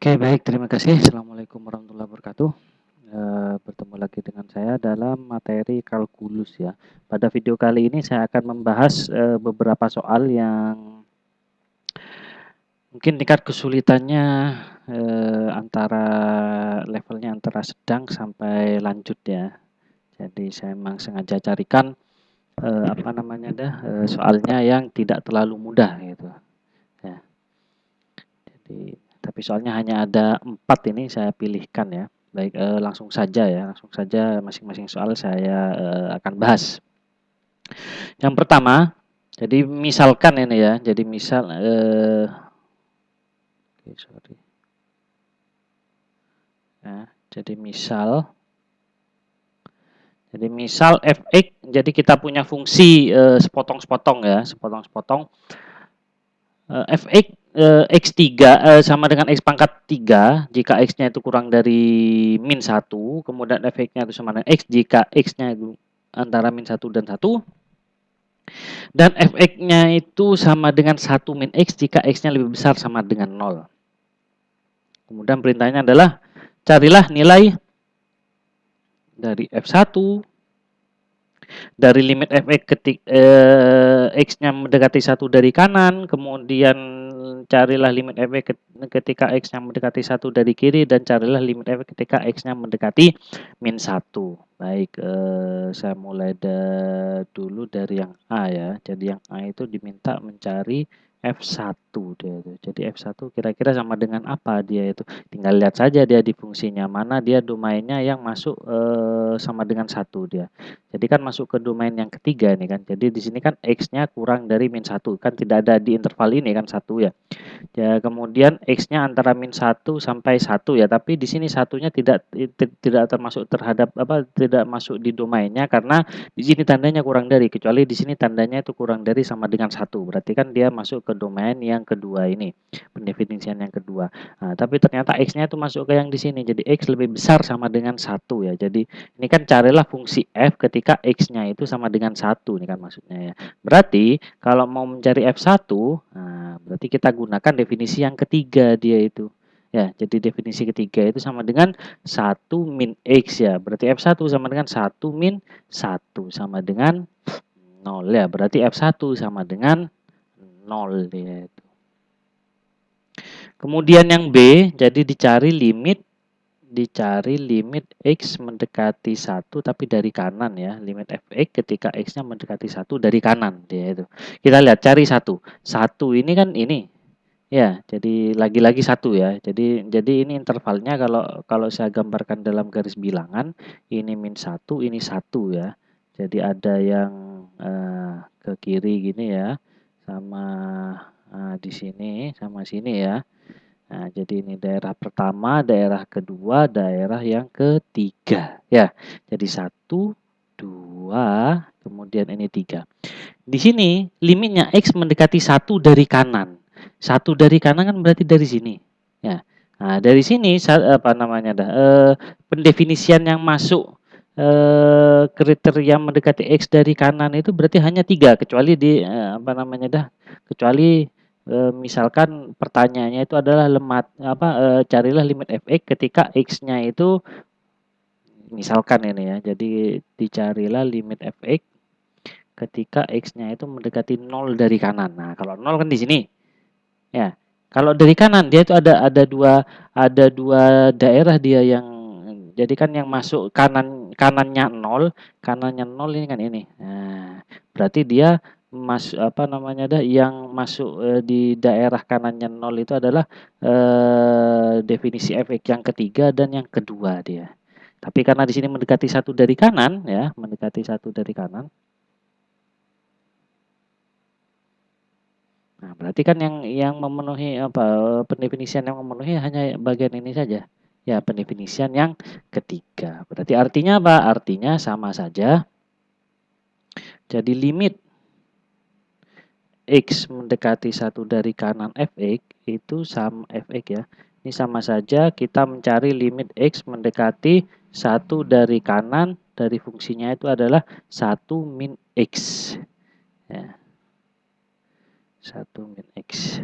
Oke, baik. Terima kasih. Assalamualaikum warahmatullahi wabarakatuh. Bertemu lagi dengan saya dalam materi kalkulus ya. Pada video kali ini saya akan membahas beberapa soal yang mungkin tingkat kesulitannya antara levelnya antara sedang sampai lanjut ya. Jadi saya memang sengaja carikan soalnya yang tidak terlalu mudah gitu. Ya. Jadi tapi soalnya hanya ada 4 ini saya pilihkan ya. Baik, langsung saja ya, langsung saja masing-masing soal saya akan bahas. Yang pertama, jadi misalkan ini ya, jadi misal sorry. Ya, jadi misal fx, jadi kita punya fungsi sepotong-sepotong ya, sepotong-sepotong. Fx x3 sama dengan x pangkat 3 jika x-nya itu kurang dari min 1, kemudian fx-nya itu sama dengan x jika x-nya itu antara min 1 dan 1, dan fx-nya itu sama dengan 1 min x jika x-nya lebih besar sama dengan 0. Kemudian perintahnya adalah carilah nilai dari f1 dari limit fx x-nya mendekati 1 dari kanan, kemudian carilah limit fx ketika x-nya mendekati 1 dari kiri, dan carilah limit fx ketika x-nya mendekati min 1. Baik, saya mulai dulu dari yang A ya. Jadi yang A itu diminta mencari F1 dia itu. Jadi F1 kira-kira sama dengan apa dia itu. Tinggal lihat saja dia di fungsinya mana dia domainnya yang masuk sama dengan 1 dia. Jadi kan masuk ke domain yang ketiga nih kan. Jadi di sini kan X-nya kurang dari min 1. Kan tidak ada di interval ini kan 1 ya. Ya, kemudian X-nya antara min 1 sampai 1 ya. Tapi di sini satunya tidak termasuk terhadap tidak masuk di domainnya karena di sini tandanya kurang dari, kecuali di sini tandanya itu kurang dari sama dengan 1. Berarti kan dia masuk ke domain yang kedua ini. Pendefinisian yang kedua. Nah, tapi ternyata X-nya itu masuk ke yang di sini. Jadi X lebih besar sama dengan 1 ya. Jadi ini kan carilah fungsi F ketika X-nya itu sama dengan 1 ini kan maksudnya ya. Berarti kalau mau mencari F1, nah berarti kita gunakan definisi yang ketiga dia itu. Ya, jadi definisi ketiga itu sama dengan 1 min X ya. Berarti F1 sama dengan 1 min 1 sama dengan 0 ya. Berarti F1 sama dengan 0 dia itu. Kemudian yang B, jadi dicari limit X mendekati 1 tapi dari kanan ya. Limit fx ketika X-nya mendekati 1 dari kanan dia itu. Kita lihat cari 1. 1 ini kan ini. Ya, jadi lagi-lagi 1 ya. Jadi ini intervalnya kalau saya gambarkan dalam garis bilangan, ini min 1, ini 1 ya. Jadi ada yang ke kiri gini ya. Sama di sini sama sini ya. Nah, jadi ini daerah pertama, daerah kedua, daerah yang ketiga. Ya, jadi 1, 2, kemudian ini 3. Di sini limitnya X mendekati 1 dari kanan. 1 dari kanan kan berarti dari sini. Ya. Nah, dari sini pendefinisian yang masuk kriteria mendekati X dari kanan itu berarti hanya 3, kecuali kecuali misalkan pertanyaannya itu adalah carilah limit fx ketika X-nya itu misalkan ini ya. Jadi dicarilah limit fx ketika X-nya itu mendekati 0 dari kanan. Nah, kalau 0 kan di sini. Ya. Kalau dari kanan dia itu ada dua daerah dia yang jadi kan yang masuk kanannya 0 ini kan ini. Nah, berarti dia yang masuk di daerah kanannya 0 itu adalah definisi fx yang ketiga dan yang kedua dia. Tapi karena di sini mendekati 1 dari kanan ya, mendekati 1 dari kanan. Nah, berarti kan yang memenuhi pendefinisian yang memenuhi hanya bagian ini saja. Ya, pendefinisian yang ketiga. Berarti artinya apa? Artinya sama saja. Jadi limit X mendekati 1 dari kanan fx itu sama fx ya. Ini sama saja kita mencari limit X mendekati 1 dari kanan dari fungsinya itu adalah 1 min X. Ya. 1 min X.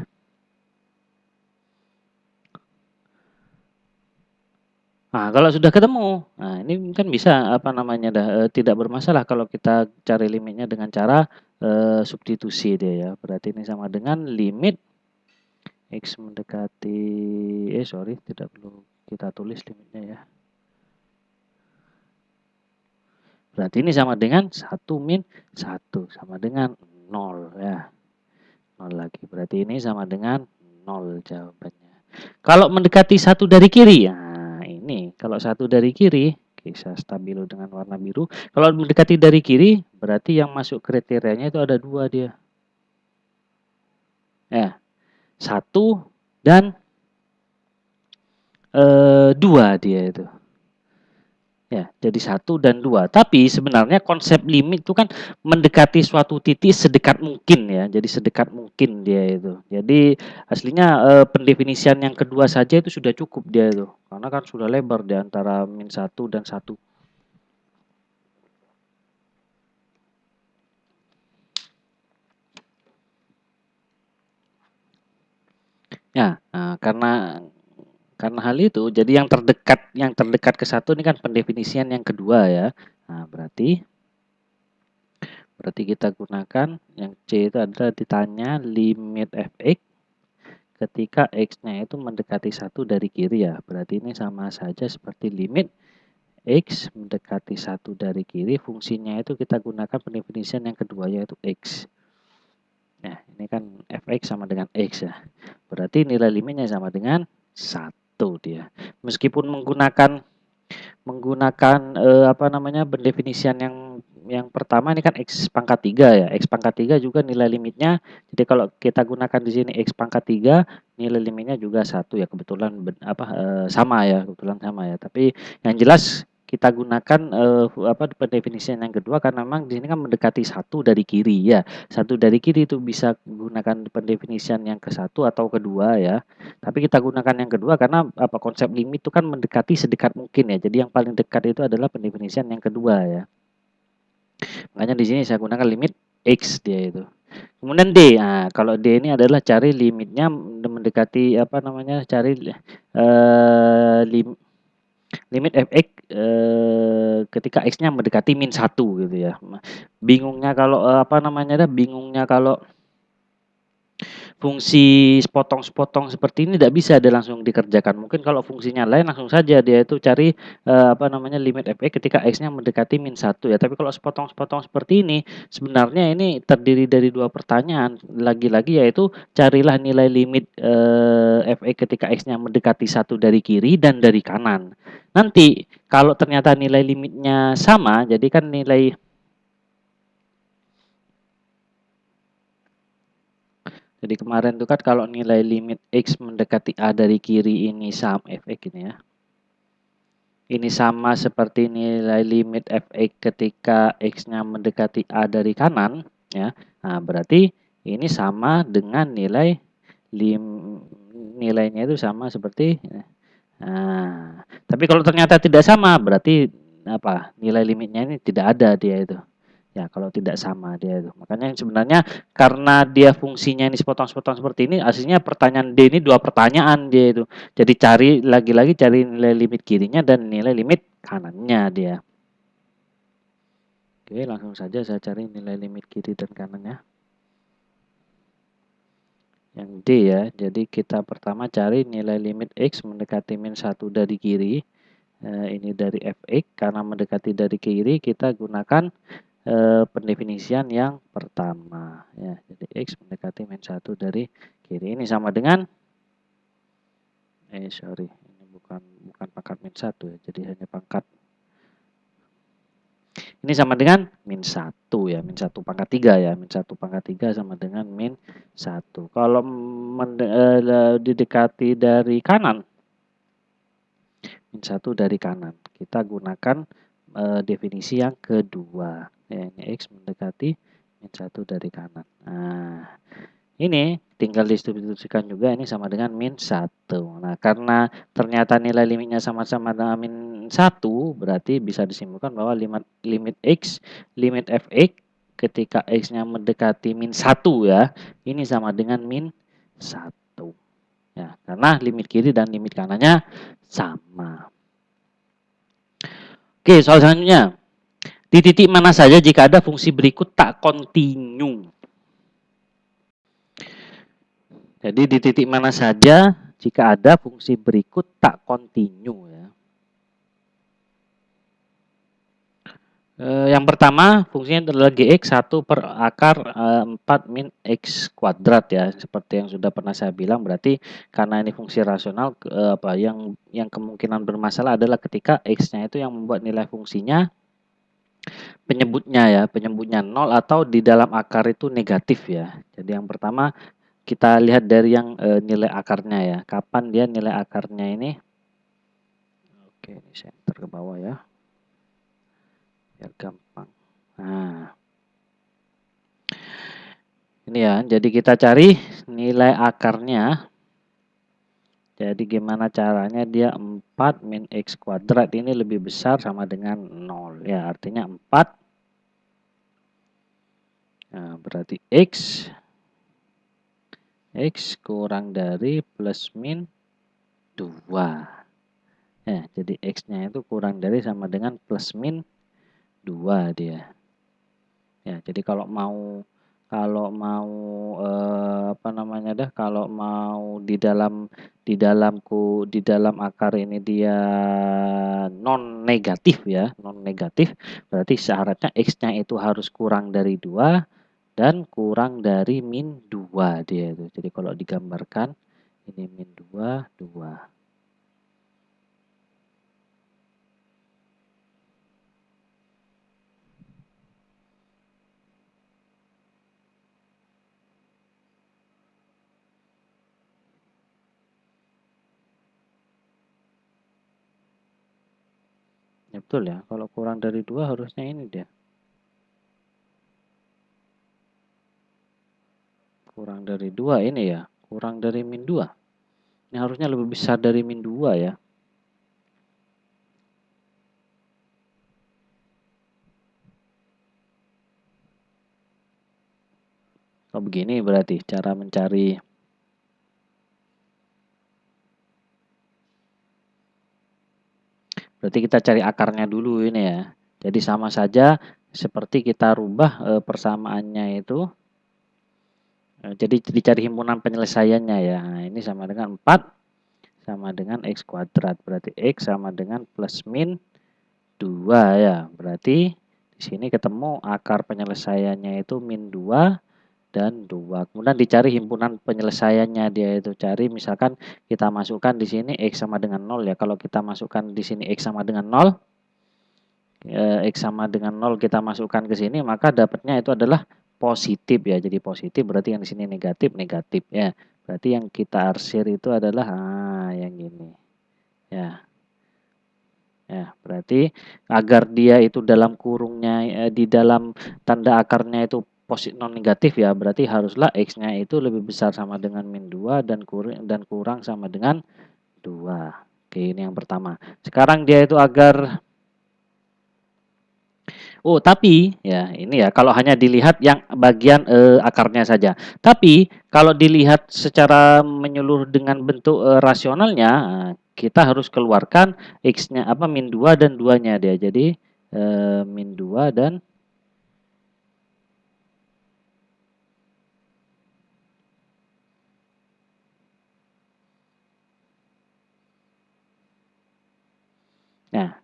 Nah, kalau sudah ketemu, nah ini kan bisa apa namanya tidak bermasalah kalau kita cari limitnya dengan cara substitusi dia ya. Berarti ini sama dengan limit X mendekati sorry tidak perlu kita tulis limitnya ya. Berarti ini sama dengan 1 min 1 sama dengan 0 ya. 0 lagi. Berarti ini sama dengan 0 jawabannya. Kalau mendekati 1 dari kiri, nah ini kalau 1 dari kiri, saya stabilo dengan warna biru. Kalau mendekati dari kiri, berarti yang masuk kriterianya itu ada 2 dia. Ya, 1 dan 2 dia itu. Ya, jadi 1 dan 2. Tapi sebenarnya konsep limit itu kan mendekati suatu titik sedekat mungkin ya. Jadi sedekat mungkin dia itu. Jadi aslinya pendefinisian yang kedua saja itu sudah cukup dia itu. Karena kan sudah lebar di antara min 1 dan 1. Ya, karena hal itu jadi yang terdekat ke 1 ini kan pendefinisian yang kedua ya. Nah, berarti kita gunakan yang C itu adalah ditanya limit fx ketika x-nya itu mendekati 1 dari kiri ya. Berarti ini sama saja seperti limit x mendekati 1 dari kiri, fungsinya itu kita gunakan pendefinisian yang kedua yaitu x. Nah, ini kan fx sama dengan x ya. Berarti nilai limitnya sama dengan 1 dia. Meskipun menggunakan apa namanya pendefinisian yang pertama ini kan X pangkat 3 ya. X pangkat 3 juga nilai limitnya. Jadi kalau kita gunakan di sini X pangkat 3 nilai limitnya juga 1 ya. Kebetulan sama ya, kebetulan sama ya. Tapi yang jelas kita gunakan pendefinisian yang kedua karena memang di sini kan mendekati 1 dari kiri ya. 1 dari kiri itu bisa gunakan pendefinisian yang ke-1 atau kedua ya. Tapi kita gunakan yang kedua karena konsep limit itu kan mendekati sedekat mungkin ya. Jadi yang paling dekat itu adalah pendefinisian yang kedua ya. Makanya di sini saya gunakan limit X dia itu. Kemudian D. Nah, kalau D ini adalah cari limitnya mendekati cari limit fx ketika x-nya mendekati min 1 gitu ya. Bingungnya kalau bingungnya kalau fungsi sepotong-sepotong seperti ini tidak bisa dia langsung dikerjakan. Mungkin kalau fungsinya lain langsung saja dia itu cari limit fx ketika x-nya mendekati min 1 ya. Tapi kalau sepotong-sepotong seperti ini sebenarnya ini terdiri dari 2 pertanyaan. Lagi-lagi yaitu carilah nilai limit fx ketika x-nya mendekati 1 dari kiri dan dari kanan. Nanti kalau ternyata nilai limitnya sama, jadi kan nilai Jadi kemarin itu kan kalau nilai limit X mendekati A dari kiri ini sama fx ini ya. Ini sama seperti nilai limit fx ketika X-nya mendekati A dari kanan ya. Nah, berarti ini sama dengan nilainya itu sama seperti tapi kalau ternyata tidak sama berarti nilai limitnya ini tidak ada dia itu. Ya, kalau tidak sama dia itu. Makanya sebenarnya karena dia fungsinya ini sepotong-sepotong seperti ini, aslinya pertanyaan D ini 2 pertanyaan dia itu. Jadi cari lagi-lagi cari nilai limit kirinya dan nilai limit kanannya dia. Oke, langsung saja saya cari nilai limit kiri dan kanannya. Yang D ya. Jadi kita pertama cari nilai limit X mendekati min 1 dari kiri. Ini dari fx karena mendekati dari kiri kita gunakan pendefinisian yang pertama ya. Jadi X mendekati min 1 dari kiri ini sama dengan sorry ini bukan pangkat min 1 ya. Jadi hanya pangkat ini sama dengan min 1 ya, min 1 pangkat 3 ya, min 1 pangkat 3 sama dengan min 1. Kalau didekati dari kanan min 1 dari kanan kita gunakan definisi yang kedua ya, ini X mendekati min 1 dari kanan. Nah, ini tinggal didistribusikan juga ini sama dengan min 1. Nah, karena ternyata nilai limitnya sama-sama dengan min 1, berarti bisa disimpulkan bahwa limit X, limit fx ketika X-nya mendekati min 1 ya, ini sama dengan min 1. Ya, karena limit kiri dan limit kanannya sama. Oke, soal selanjutnya. Di titik mana saja jika ada fungsi berikut tak kontinu? Jadi di titik mana saja jika ada fungsi berikut tak kontinu ya. Yang pertama fungsinya adalah gx 1 per akar 4 min x kuadrat ya. Seperti yang sudah pernah saya bilang, berarti karena ini fungsi rasional, yang kemungkinan bermasalah adalah ketika x-nya itu yang membuat nilai fungsinya penyebutnya 0 atau di dalam akar itu negatif ya. Jadi yang pertama kita lihat dari yang nilai akarnya ya. Kapan dia nilai akarnya ini? Oke, ini saya enter ke bawah ya. Biar gampang. Nah, ini ya. Jadi kita cari nilai akarnya. Jadi gimana caranya dia 4 min x kuadrat ini lebih besar sama dengan 0 ya. Artinya 4. Nah, berarti x kurang dari plus min 2. Ya, jadi x-nya itu kurang dari sama dengan plus min 2 dia. Ya, jadi kalau mau kalau mau di dalam akar ini dia non negatif ya, non negatif, berarti syaratnya x-nya itu harus kurang dari 2 dan kurang dari min 2 dia itu. Jadi kalau digambarkan ini min 2, 2. Ya betul ya, kalau kurang dari 2 harusnya ini dia. Kurang dari 2 ini ya, kurang dari min 2. Ini harusnya lebih besar dari min 2 ya. Oh begini berarti cara mencari. Berarti kita cari akarnya dulu ini ya. Jadi sama saja seperti kita rubah persamaannya itu. Jadi dicari himpunan penyelesaiannya ya. Nah, ini sama dengan 4 sama dengan x kuadrat. Berarti x sama dengan plus min 2 ya. Berarti di sini ketemu akar penyelesaiannya itu min 2 dan 2. Kemudian dicari himpunan penyelesaiannya, dia itu cari misalkan kita masukkan di sini x sama dengan 0 ya. Kalau kita masukkan di sini x sama dengan 0, x sama dengan 0 kita masukkan ke sini, maka dapatnya itu adalah positif ya. Jadi positif berarti yang di sini negatif, negatif ya. Berarti yang kita arsir itu adalah yang ini. Ya. Ya, berarti agar dia itu dalam kurungnya di dalam tanda akarnya itu non negatif ya, berarti haruslah x-nya itu lebih besar sama dengan min 2 dan kurang sama dengan 2. Oke, ini yang pertama. Sekarang dia itu agar tapi ya ini ya kalau hanya dilihat yang bagian akarnya saja. Tapi kalau dilihat secara menyeluruh dengan bentuk rasionalnya, kita harus keluarkan x-nya min 2 dan 2-nya dia. Jadi min 2 dan nah,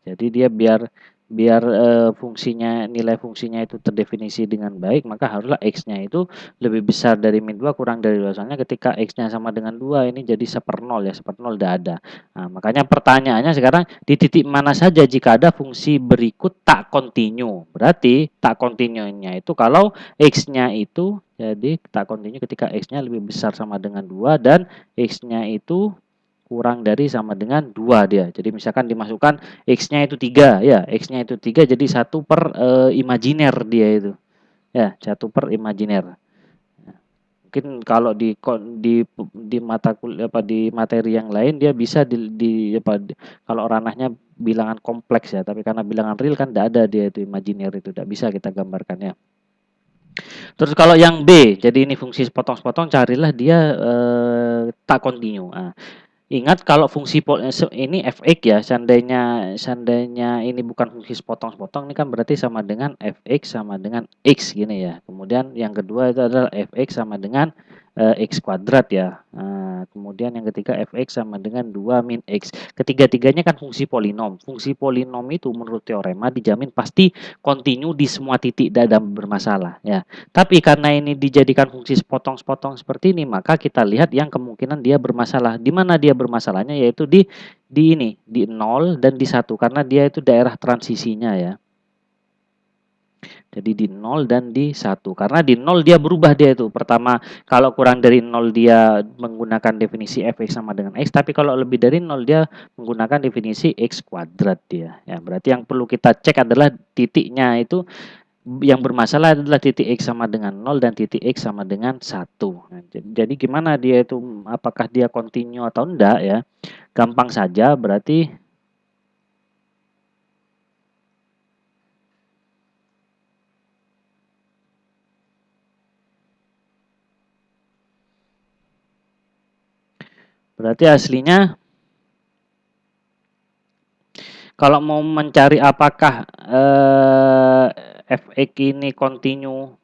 jadi dia biar nilai fungsinya itu terdefinisi dengan baik, maka haruslah x-nya itu lebih besar dari min 2 kurang dari 2. Soalnya ketika x-nya sama dengan 2 ini jadi seper 0 ya, seper 0 tidak ada. Nah, makanya pertanyaannya sekarang di titik mana saja jika ada fungsi berikut tak kontinu. Berarti tak kontinunya itu kalau x-nya itu jadi tak kontinu ketika x-nya lebih besar sama dengan 2 dan x-nya itu kurang dari sama dengan 2 dia. Jadi misalkan dimasukkan x-nya itu 3 ya, x-nya itu 3 jadi 1 per imajiner dia itu. Ya, 1 per imajiner. Mungkin kalau di mata kuliah di materi yang lain dia bisa kalau ranahnya bilangan kompleks ya, tapi karena bilangan real kan tidak ada dia itu imajiner itu tidak bisa kita gambarkannya. Terus kalau yang B, jadi ini fungsi sepotong-sepotong carilah dia tak kontinu. Nah, Ingat kalau fungsi ini fx ya, seandainya seandainya ini bukan fungsi sepotong-sepotong, ini kan berarti sama dengan fx sama dengan x gini ya. Kemudian yang kedua itu adalah fx sama dengan x kuadrat ya. Kemudian yang ketiga fx sama dengan 2 min x. Ketiga-tiganya kan fungsi polinom. Fungsi polinom itu menurut teorema dijamin pasti kontinu di semua titik dalam bermasalah ya. Tapi karena ini dijadikan fungsi sepotong-sepotong seperti ini, maka kita lihat yang kemungkinan dia bermasalah. Di mana dia bermasalahnya yaitu di ini, di 0 dan di 1 karena dia itu daerah transisinya ya. Jadi di 0 dan di 1. Karena di 0 dia berubah dia itu. Pertama, kalau kurang dari 0 dia menggunakan definisi fx sama dengan x, tapi kalau lebih dari 0 dia menggunakan definisi x kuadrat dia. Ya, berarti yang perlu kita cek adalah titiknya itu yang bermasalah adalah titik X sama dengan 0 dan titik X sama dengan 1. Nah, jadi gimana dia itu, apakah dia kontinu atau enggak ya? Gampang saja, berarti aslinya kalau mau mencari apakah fx ini kontinu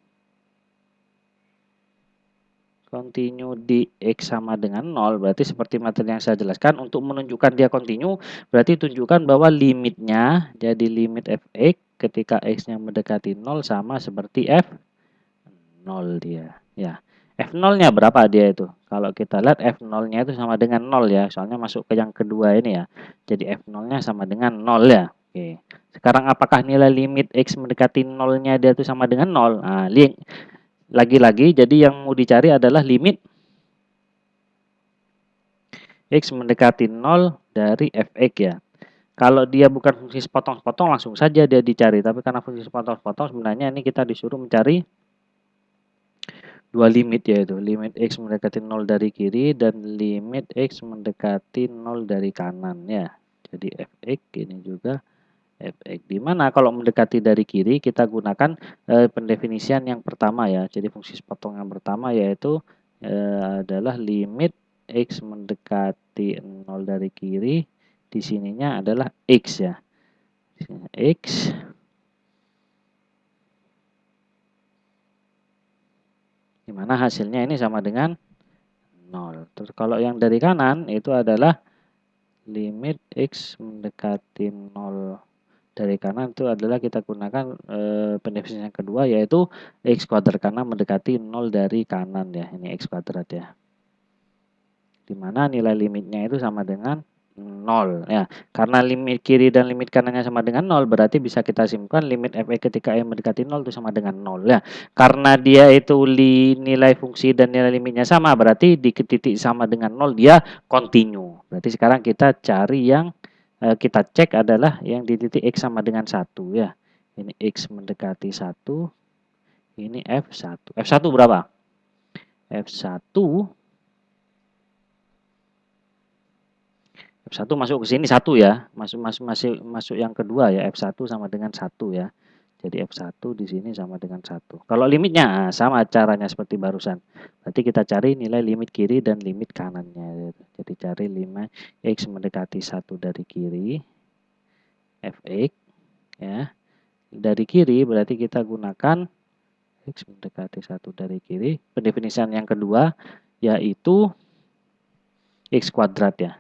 di X sama dengan 0, berarti seperti materi yang saya jelaskan, untuk menunjukkan dia kontinu, berarti tunjukkan bahwa limitnya, jadi limit fx ketika X-nya mendekati 0 sama seperti F0 dia. Ya, F0-nya berapa dia itu? Kalau kita lihat F0-nya itu sama dengan 0 ya, soalnya masuk ke yang kedua ini ya. Jadi F0-nya sama dengan 0 ya. Oke. Sekarang apakah nilai limit X mendekati 0-nya dia itu sama dengan 0? Nah, lagi-lagi, jadi yang mau dicari adalah limit X mendekati 0 dari fx ya. Kalau dia bukan fungsi sepotong-sepotong langsung saja dia dicari. Tapi karena fungsi sepotong-sepotong sebenarnya ini kita disuruh mencari dua limit yaitu limit X mendekati 0 dari kiri dan limit X mendekati 0 dari kanan ya. Jadi fx ini juga fx. Dimana kalau mendekati dari kiri kita gunakan pendefinisian yang pertama ya. Jadi fungsi sepotong yang pertama yaitu adalah limit X mendekati 0 dari kiri, di sininya adalah X ya. X dimana hasilnya ini sama dengan 0. Terus kalau yang dari kanan itu adalah limit X mendekati 0 dari kanan itu adalah kita gunakan pendefinisian yang kedua yaitu X kuadrat karena mendekati 0 dari kanan ya. Ini X kuadrat ya. Dimana nilai limitnya itu sama dengan 0 ya. Karena limit kiri dan limit kanannya sama dengan 0 berarti bisa kita simpulkan limit fx ketika m mendekati 0 itu sama dengan 0 ya. Karena dia itu nilai fungsi dan nilai limitnya sama berarti di titik sama dengan 0 dia kontinu. Berarti sekarang kita cari yang kita cek adalah yang di titik x sama dengan 1 ya. Ini x mendekati 1, ini f1. F1 berapa? F1 F1 masuk ke sini 1 ya. Masuk yang kedua ya. F1 sama dengan 1 ya. Jadi F1 di sini sama dengan 1. Kalau limitnya sama caranya seperti barusan. Berarti kita cari nilai limit kiri dan limit kanannya. Jadi cari 5 X mendekati 1 dari kiri. Fx ya. Dari kiri berarti kita gunakan X mendekati 1 dari kiri. Pendefinisian yang kedua yaitu X kuadrat ya.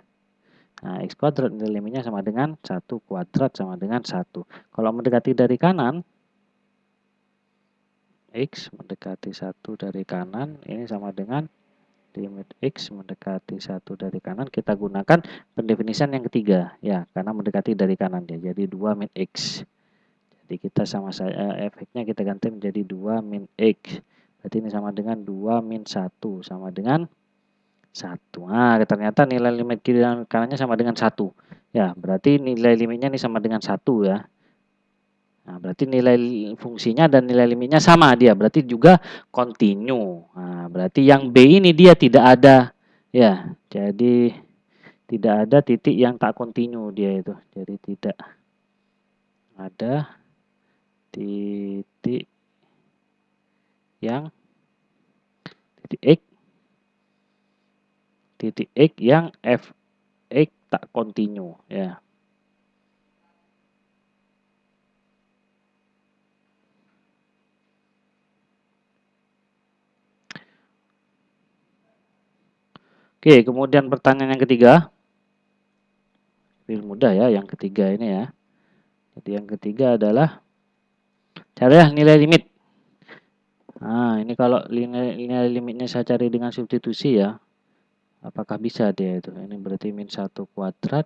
Nah, X kuadrat nilai limitnya sama dengan 1 kuadrat sama dengan 1. Kalau mendekati dari kanan, X mendekati 1 dari kanan, ini sama dengan limit X mendekati 1 dari kanan. Kita gunakan pendefinisian yang ketiga, ya, karena mendekati dari kanan ya. Jadi 2 min X. Jadi kita sama saya efeknya kita ganti menjadi 2 min X. Berarti ini sama dengan 2 min 1 sama dengan 1. Nah, ternyata nilai limit kiri dan kanannya sama dengan 1. Ya, berarti nilai limitnya ini sama dengan 1 ya. Nah, berarti nilai fungsinya dan nilai limitnya sama dia. Berarti juga kontinu. Nah, berarti yang B ini dia tidak ada. Ya, jadi tidak ada titik yang tak kontinu dia itu. Jadi tidak ada titik yang titik X yang F tak kontinu ya. Oke, kemudian pertanyaan yang ketiga. Lebih mudah ya yang ketiga ini ya. Jadi yang ketiga adalah carilah nilai limit. Nah, ini kalau nilai limitnya saya cari dengan substitusi ya. Apakah bisa dia itu? Ini berarti min 1 kuadrat.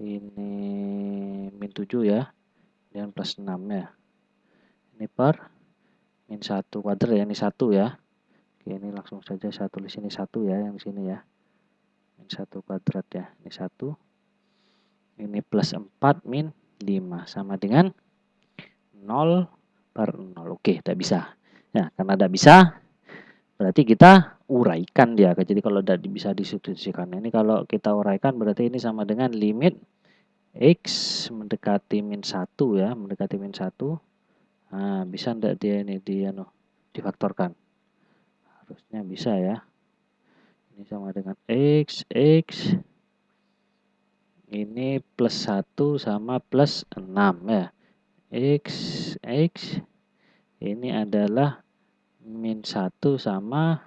Ini min 7 ya. Dan plus 6 ya. Ini per min 1 kuadrat ya. Ini 1 ya. Oke, ini langsung saja saya tulis ini 1 ya. Yang sini ya. Min 1 kuadrat ya. Ini 1. Ini plus 4 min 5. Sama dengan 0 per 0. Oke, tidak bisa. Nah, karena tidak bisa, berarti kita uraikan dia. Jadi kalau tidak bisa disubstitusikan. Ini kalau kita uraikan berarti ini sama dengan limit X mendekati min 1 ya. Mendekati min 1. Nah, bisa tidak dia ini difaktorkan? Harusnya bisa ya. Ini sama dengan X. Ini plus 1 sama plus 6 ya. X. Ini adalah min 1 sama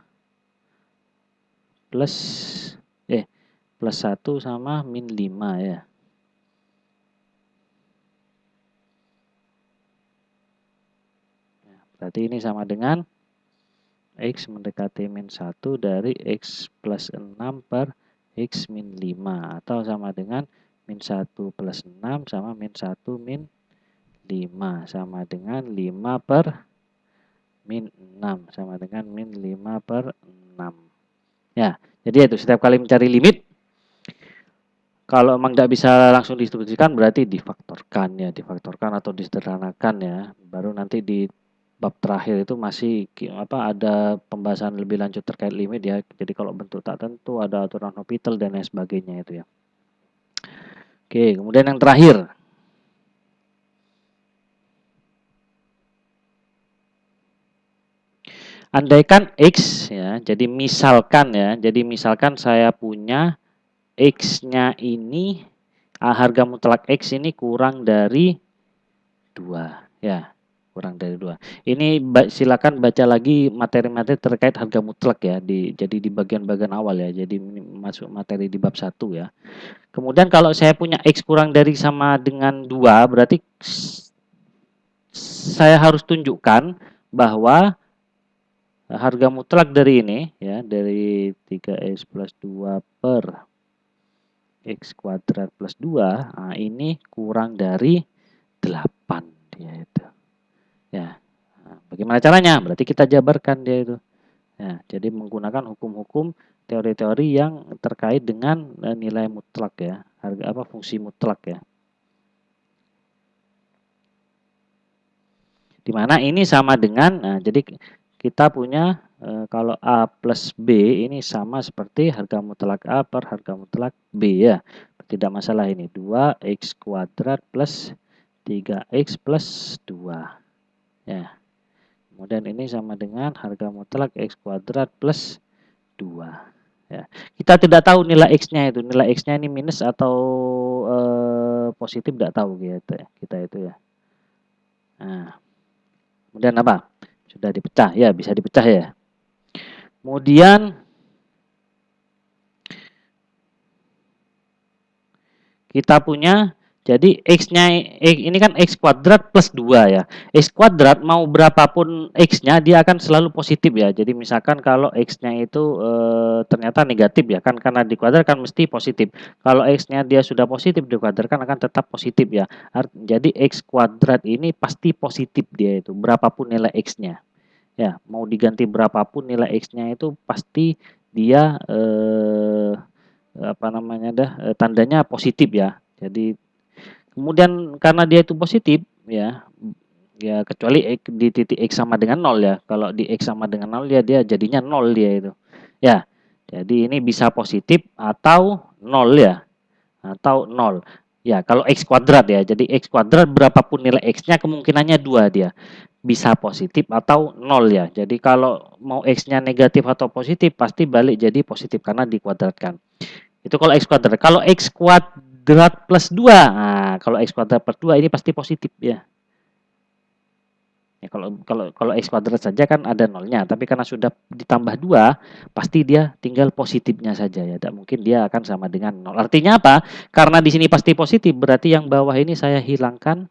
plus 1 sama min 5 ya. Berarti ini sama dengan X mendekati min 1 dari X plus 6 per X min 5. Atau sama dengan min 1 plus 6 sama min 1 min 5. Sama dengan 5 per min 6. Sama dengan min 5 per 6. Ya, jadi itu setiap kali mencari limit, kalau memang tidak bisa langsung didistribusikan berarti difaktorkan ya, difaktorkan atau disederhanakan ya. Baru nanti di bab terakhir itu masih ada pembahasan lebih lanjut terkait limit ya. Jadi kalau bentuk tak tentu, ada aturan Hopital dan lain sebagainya itu ya. Oke, kemudian yang terakhir. Andaikan X ya, jadi misalkan saya punya X-nya ini, harga mutlak X ini kurang dari 2 ya. Kurang dari 2. Ini silakan baca lagi materi-materi terkait harga mutlak ya, jadi di bagian-bagian awal ya. Jadi masuk materi di bab 1 ya. Kemudian kalau saya punya X kurang dari sama dengan 2, berarti saya harus tunjukkan bahwa harga mutlak dari ini ya, dari 3X plus 2 per X kuadrat plus 2, nah ini kurang dari 8 dia itu. Ya. Nah, bagaimana caranya? Berarti kita jabarkan dia itu. Ya, jadi menggunakan hukum-hukum teori-teori yang terkait dengan nilai mutlak ya, harga fungsi mutlak ya. Dimana ini sama dengan, nah, jadi kita punya kalau A plus B ini sama seperti harga mutlak A per harga mutlak B ya. Tidak masalah ini. 2X kuadrat plus 3X plus 2. Ya. Kemudian ini sama dengan harga mutlak X kuadrat plus 2. Ya. Kita tidak tahu nilai X-nya itu. Nilai X-nya ini minus atau positif, tidak tahu gitu ya. Kita itu ya. Nah. Kemudian apa? Sudah dipecah ya, bisa dipecah ya. Kemudian kita punya, jadi X-nya ini kan X kuadrat plus 2 ya. X kuadrat mau berapapun X-nya dia akan selalu positif ya. Jadi misalkan kalau X-nya itu ternyata negatif ya, kan karena dikuadratkan mesti positif. Kalau X-nya dia sudah positif, dikuadratkan akan tetap positif ya. Jadi X kuadrat ini pasti positif dia itu, berapapun nilai X-nya. Ya, mau diganti berapapun nilai X-nya itu pasti dia tandanya positif ya. Jadi kemudian karena dia itu positif ya, kecuali di titik X sama dengan 0 ya. Kalau di X sama dengan 0 ya dia jadinya 0 dia itu. Ya. Jadi ini bisa positif atau 0 ya. Atau 0. Ya, kalau X kuadrat ya. Jadi X kuadrat berapapun nilai X-nya kemungkinannya 2 dia. Bisa positif atau 0 ya. Jadi kalau mau X-nya negatif atau positif pasti balik jadi positif karena dikuadratkan. Itu kalau X kuadrat. Kalau X kuadrat plus 2, nah, kalau X kuadrat plus 2 ini pasti positif ya. Ya, kalau X kuadrat saja kan ada nolnya, tapi karena sudah ditambah 2, pasti dia tinggal positifnya saja ya. Tidak mungkin dia akan sama dengan nol. Artinya apa? Karena di sini pasti positif, berarti yang bawah ini saya hilangkan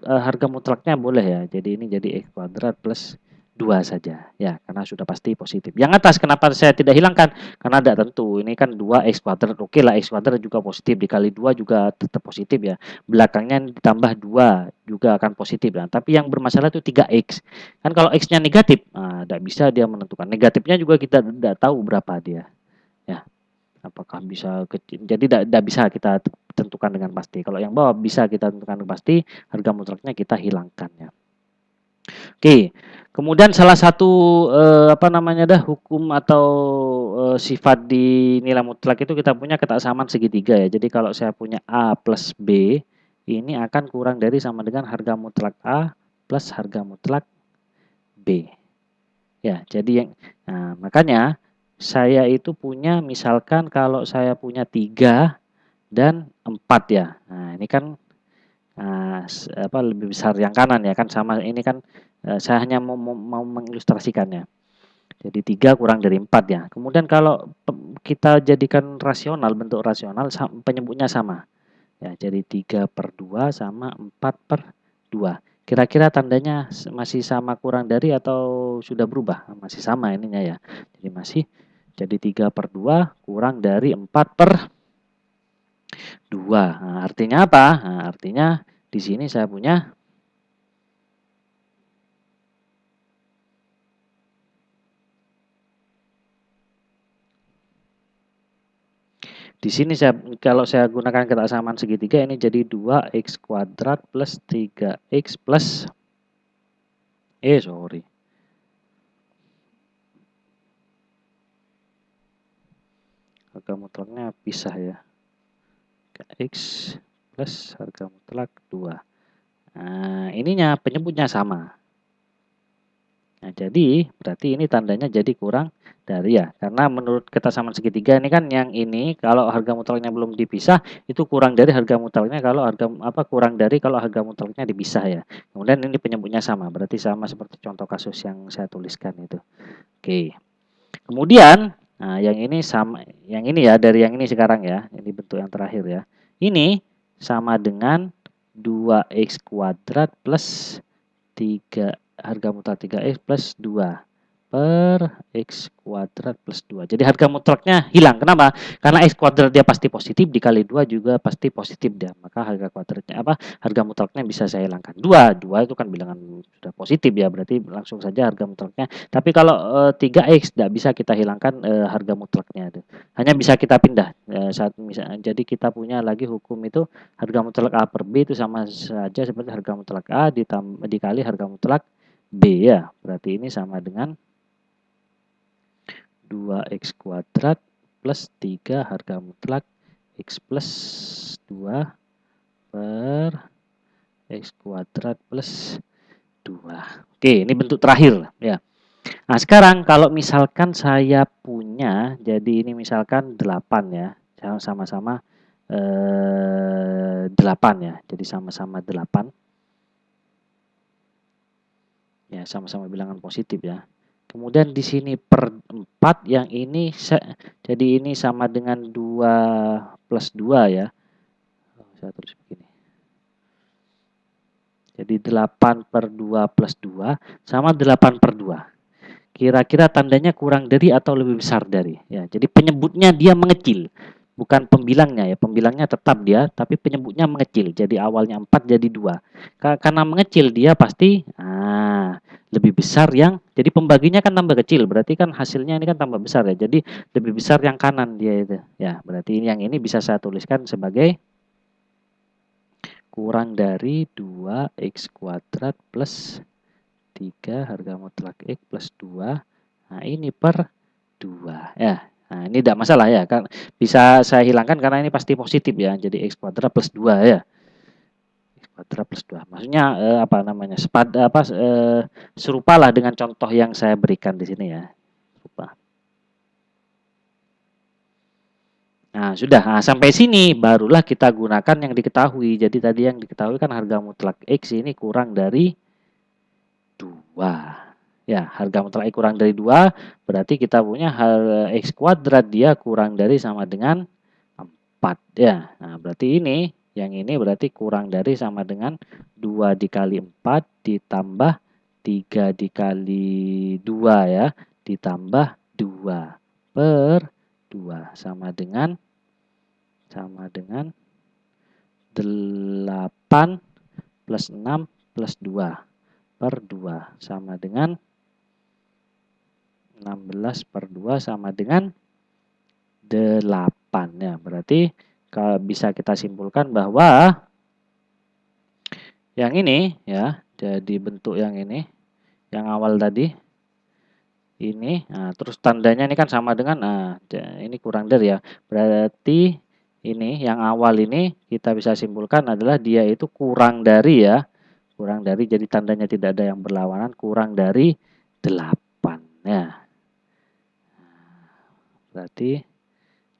harga mutlaknya boleh ya. Jadi ini jadi X kuadrat plus 2 saja. Ya, karena sudah pasti positif. Yang atas kenapa saya tidak hilangkan? Karena tidak tentu. Ini kan 2X kuadrat. Oke lah, X kuadrat juga positif. Dikali 2 juga tetap positif ya. Belakangnya ditambah 2 juga akan positif. Nah, tapi yang bermasalah itu 3X. Kan kalau X-nya negatif, nah, tidak bisa dia menentukan. Negatifnya juga kita tidak tahu berapa dia. Ya, apakah bisa kecil, jadi tidak bisa kita tentukan dengan pasti. Kalau yang bawah bisa kita tentukan dengan pasti, harga mutlaknya kita hilangkan ya. Oke, kemudian salah satu apa namanya hukum atau sifat di nilai mutlak itu kita punya ketaksamaan segitiga ya. Jadi kalau saya punya A plus B, ini akan kurang dari sama dengan harga mutlak A plus harga mutlak B. Ya, jadi yang makanya saya itu punya, misalkan kalau saya punya 3 dan 4 ya. Nah, ini kan lebih besar yang kanan ya kan, sama ini kan saya hanya mau mengilustrasikannya. Jadi 3 kurang dari 4 ya. Kemudian kalau kita jadikan rasional, bentuk rasional, penyebutnya sama. Ya, jadi 3/2 sama 4/2. Kira-kira tandanya masih sama kurang dari atau sudah berubah? Masih sama ininya ya. Jadi masih, jadi 3/2 kurang dari 4/2. Nah, artinya apa? Nah, artinya di sini saya punya di sini kalau saya gunakan ketaksamaan segitiga ini jadi 2x kuadrat plus 3x plus sorry. Harga mutlaknya pisah ya. X plus harga mutlak 2. Nah, ininya penyebutnya sama. Nah, jadi berarti ini tandanya jadi kurang dari ya. Karena menurut ketaksamaan segitiga ini kan yang ini kalau harga mutlaknya belum dipisah itu kurang dari harga mutlaknya kalau kurang dari kalau harga mutlaknya dipisah ya. Kemudian ini penyebutnya sama, berarti sama seperti contoh kasus yang saya tuliskan itu. Oke. Kemudian yang ini sama, yang ini ya, dari yang ini sekarang ya. Ini bentuk yang terakhir ya. Ini sama dengan 2x kuadrat plus 3 harga mutlak 3x plus 2 per x kuadrat plus 2. Jadi harga mutlaknya hilang. Kenapa? Karena x kuadrat dia pasti positif, dikali 2 juga pasti positif dia. Maka harga kuadratnya harga mutlaknya bisa saya hilangkan. 2 itu kan bilangan sudah positif ya, berarti langsung saja harga mutlaknya. Tapi kalau 3x tidak bisa kita hilangkan harga mutlaknya itu. Hanya bisa kita pindah saat misalnya. Jadi kita punya lagi hukum itu harga mutlak A per B itu sama saja seperti harga mutlak A dikali harga mutlak B ya. Berarti ini sama dengan 2x kuadrat plus 3 harga mutlak x plus 2 per x kuadrat plus 2. Oke, ini bentuk terakhir ya. Nah, sekarang kalau misalkan saya punya, jadi ini misalkan 8 ya. Sama-sama 8 ya. Jadi sama-sama 8. Ya, sama-sama bilangan positif ya. Kemudian di sini per 4 yang ini jadi ini sama dengan 2 plus 2 ya. Saya tulis begini. Jadi 8/2 plus 2 sama 8/2. Kira-kira tandanya kurang dari atau lebih besar dari? Ya, jadi penyebutnya dia mengecil. Bukan pembilangnya ya, pembilangnya tetap dia, tapi penyebutnya mengecil. Jadi awalnya 4 jadi 2. Karena mengecil dia pasti lebih besar yang, jadi pembaginya kan tambah kecil, berarti kan hasilnya ini kan tambah besar ya. Jadi lebih besar yang kanan dia itu. Ya, berarti yang ini bisa saya tuliskan sebagai kurang dari 2x kuadrat plus 3 harga mutlak x plus 2. Nah, ini per 2 ya. Nah, ini tidak masalah ya, kan bisa saya hilangkan karena ini pasti positif ya. Jadi x kuadrat plus 2 ya. X kuadrat plus 2. Maksudnya serupalah dengan contoh yang saya berikan di sini ya. Nah, sudah. Nah, sampai sini barulah kita gunakan yang diketahui. Jadi tadi yang diketahui kan harga mutlak X ini kurang dari 2. Ya, harga mutlak X kurang dari 2, berarti kita punya X kuadrat dia kurang dari sama dengan 4. Ya, nah berarti yang ini berarti kurang dari sama dengan 2 dikali 4 ditambah 3 dikali 2 ya, ditambah 2 per 2 sama dengan 8 plus 6 plus 2 per 2 sama dengan 16 per 2 sama dengan 8 ya. Berarti kalau bisa kita simpulkan bahwa yang ini ya, jadi bentuk yang ini, yang awal tadi ini, nah, terus tandanya ini kan sama dengan, nah, ini kurang dari ya. Berarti ini yang awal ini kita bisa simpulkan adalah dia itu kurang dari ya, kurang dari, jadi tandanya tidak ada yang berlawanan, kurang dari 8 ya. Berarti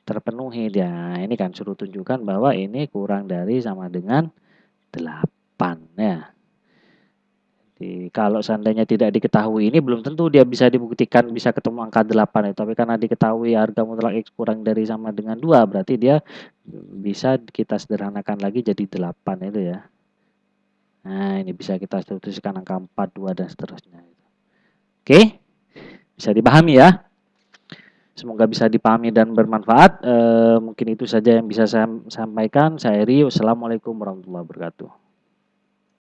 terpenuhi dia. Nah, ini kan suruh tunjukkan bahwa ini kurang dari sama dengan 8 ya. Jadi, kalau seandainya tidak diketahui ini belum tentu dia bisa dibuktikan bisa ketemu angka 8 ya. Tapi karena diketahui harga mutlak X kurang dari sama dengan 2, berarti dia bisa kita sederhanakan lagi jadi 8 itu ya. Nah, ini bisa kita tuliskan angka 4, 2 dan seterusnya. Oke, bisa dipahami ya. Semoga bisa dipahami dan bermanfaat. Mungkin itu saja yang bisa saya sampaikan. Saya Eri. Wassalamualaikum warahmatullahi wabarakatuh.